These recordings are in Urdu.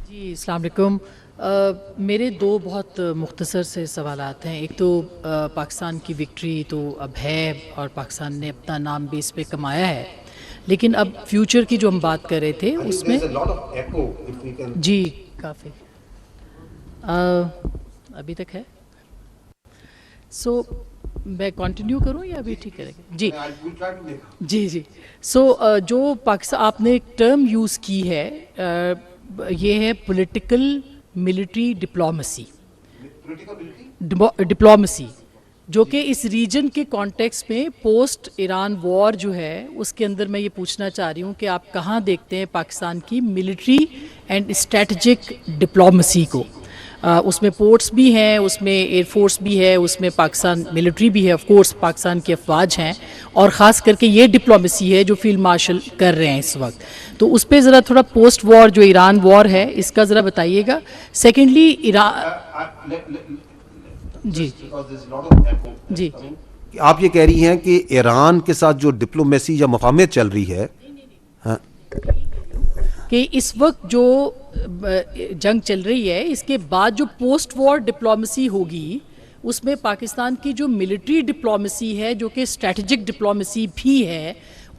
جی السلام علیکم. میرے دو بہت مختصر سے سوالات ہیں. ایک تو پاکستان کی وکٹری تو اب ہے اور پاکستان نے اپنا نام بھی اس پہ کمایا ہے، لیکن اب فیوچر کی جو ہم بات کر رہے تھے اس میں جی کافی ابھی تک ہے. سو میں کنٹینیو کروں یا ابھی ٹھیک کریں گے؟ جی جی. سو جو پاکستان آپ نے ایک ٹرم یوز کی ہے، یہ ہے پولیٹیکل ملٹری ڈپلومیسی، جو کہ اس ریجن کے کانٹیکس میں پوسٹ ایران وار جو ہے اس کے اندر میں یہ پوچھنا چاہ رہی ہوں کہ آپ کہاں دیکھتے ہیں پاکستان کی ملٹری اینڈ اسٹریٹجک ڈپلومیسی کو. اس میں پورٹس بھی ہیں، اس میں ایئر فورس بھی ہے، اس میں پاکستان ملٹری بھی ہے، آف کورس پاکستان کی افواج ہیں، اور خاص کر کے یہ ڈپلومیسی ہے جو فیلڈ مارشل کر رہے ہیں اس وقت. تو اس پہ ذرا تھوڑا پوسٹ وار جو ایران وار ہے اس کا ذرا بتائیے گا. سیکنڈلی جی جی آپ یہ کہہ رہی ہیں کہ ایران کے ساتھ جو ڈپلومیسی یا مفاہمت چل رہی ہے کہ اس وقت جو جنگ چل رہی ہے اس کے بعد جو پوسٹ وار ڈپلومیسی ہوگی اس میں پاکستان کی جو ملٹری ڈپلومیسی ہے جو کہ اسٹریٹجک ڈپلومیسی بھی ہے،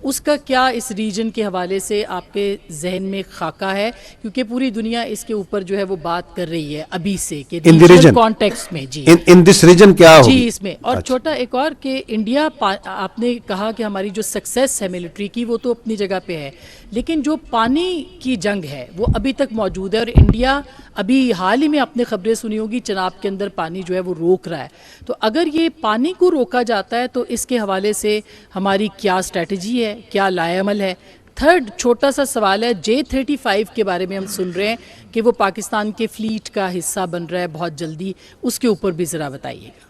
اس کا کیا اس ریجن کے حوالے سے آپ کے ذہن میں خاکہ ہے؟ کیونکہ پوری دنیا اس کے اوپر جو ہے وہ بات کر رہی ہے ابھی سے کہ ریجنل کانٹیکسٹ میں. جی ان دس ریجن کیا ہوگی جی اس میں. اور چھوٹا ایک اور کہ انڈیا، آپ نے کہا کہ ہماری جو سکسیس ہے ملٹری کی وہ تو اپنی جگہ پہ ہے، لیکن جو پانی کی جنگ ہے وہ ابھی تک موجود ہے، اور انڈیا ابھی حال ہی میں آپ نے خبریں سنی ہوگی چناب کے اندر پانی جو ہے وہ روک رہا ہے. تو اگر یہ پانی کو روکا جاتا ہے تو اس کے حوالے سے ہماری کیا اسٹریٹجی ہے، کیا لائے عمل ہے؟ تھرڈ چھوٹا سا سوال ہے، J-35 کے بارے میں ہم سن رہے ہیں کہ وہ پاکستان کے فلیٹ کا حصہ بن رہا ہے بہت جلدی، اس کے اوپر بھی ذرا بتائیے گا.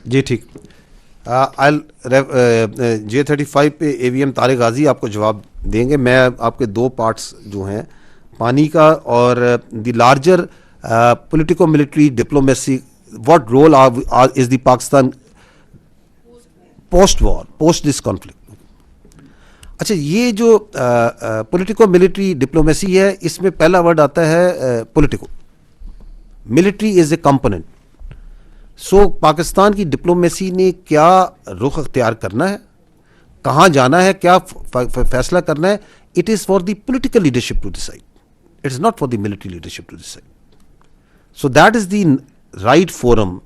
جی ٹھیک. J-35 پہ AVM طارق غازی آپ کو جواب دیں گے. میں آپ کے دو پارٹس جو ہیں پانی کا اور the larger politico military diplomacy, what role is the Pakistan post war, post this conflict. اچھا، یہ جو پولیٹیکو ملٹری ڈپلومیسی ہے اس میں پہلا ورڈ آتا ہے پولیٹیکو. ملٹری از اے کمپوننٹ. سو پاکستان کی ڈپلومیسی نے کیا رخ اختیار کرنا ہے، کہاں جانا ہے، کیا فیصلہ کرنا ہے، it is for the political leadership to decide. It is not for the military leadership to decide. So that is the right forum.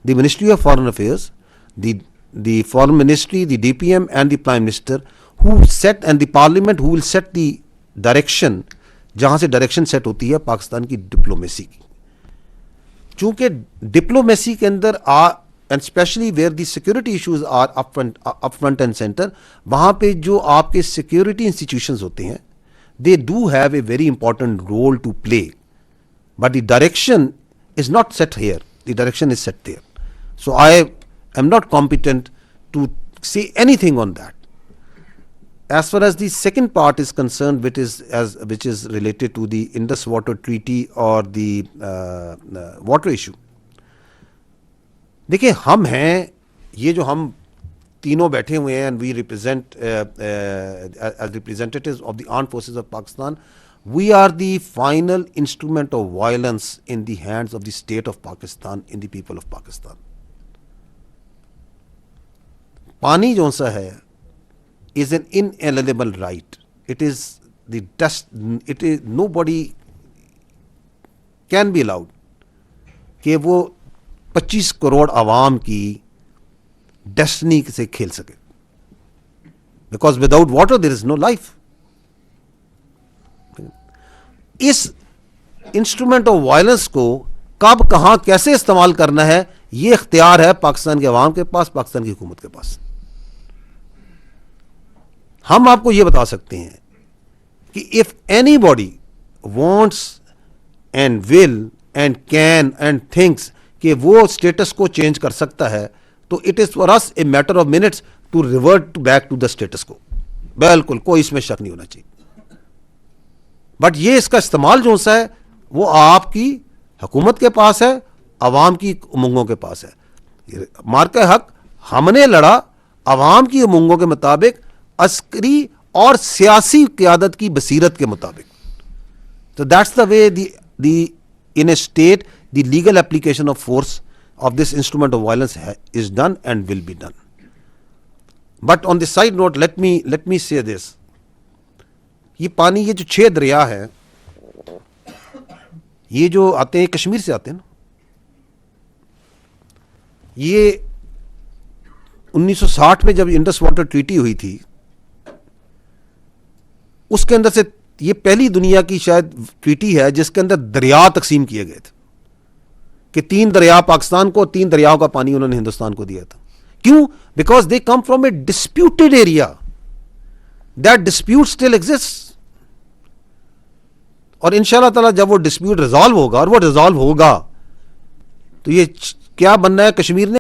The ministry of foreign affairs, the foreign ministry, the DPM and the prime minister who set and the parliament who will set the direction، جہاں سے ڈائریکشن سیٹ ہوتی ہے پاکستان کی ڈپلومیسی کی. چونکہ ڈپلومیسی کے اندر and especially where the security issues are up front and center، وہاں پہ جو آپ کے سیکورٹی انسٹیٹیوشنز ہوتے ہیں they do have a very important role to play, but the direction is not set here, the direction is set there. So I am not competent to say anything on that. As far as the second part is concerned, which is related to the Indus Water Treaty or the water issue. دیکھیں، ہم ہیں یہ جو ہم تینوں بیٹھے ہوئے ہیں، and we represent as representatives of the armed forces of Pakistan, we are the final instrument of violence in the hands of the state of Pakistan, in the people of Pakistan. پانی جو سا ہے is an inalienable right. It is the nobody can be allowed کہ وہ 25 کروڑ عوام کی ڈیسٹنی سے کھیل سکے. Because without water there is no life. اس انسٹرومنٹ آف وائلنس کو کب، کہاں، کیسے استعمال کرنا ہے، یہ اختیار ہے پاکستان کے عوام کے پاس، پاکستان کی حکومت کے پاس. ہم آپ کو یہ بتا سکتے ہیں کہ if anybody wants and will and can and thinks کہ وہ اسٹیٹس کو چینج کر سکتا ہے تو it is for us a matter of minutes to revert back to the status quo. بالکل کوئی اس میں شک نہیں ہونا چاہیے. بٹ یہ اس کا استعمال جو سا ہے وہ آپ کی حکومت کے پاس ہے، عوام کی امنگوں کے پاس ہے. مارکہ حق ہم نے لڑا عوام کی امنگوں کے مطابق، عسکری اور سیاسی قیادت کی بصیرت کے مطابق. So that's the way in a state the legal application of force of this instrument of violence is done and will be done. But on the side note, let me say this. یہ پانی یہ جو 6 دریا ہے یہ جو آتے ہیں کشمیر سے آتے ہیں نا, یہ 1960 میں جب انڈس واٹر ٹریٹی ہوئی تھی اس کے اندر سے یہ پہلی دنیا کی شاید ٹریٹی ہے جس کے اندر دریا تقسیم کیے گئے تھے کہ 3 دریا پاکستان کو, 3 دریاؤں کا پانی انہوں نے ہندوستان کو دیا تھا. کیوں؟ Because they come from a disputed area. That dispute still exist. اور ان شاء اللہ تعالیٰ جب وہ ڈسپیوٹ ریزالو ہوگا, اور وہ ریزالو ہوگا, تو یہ کیا بننا ہے کشمیر نے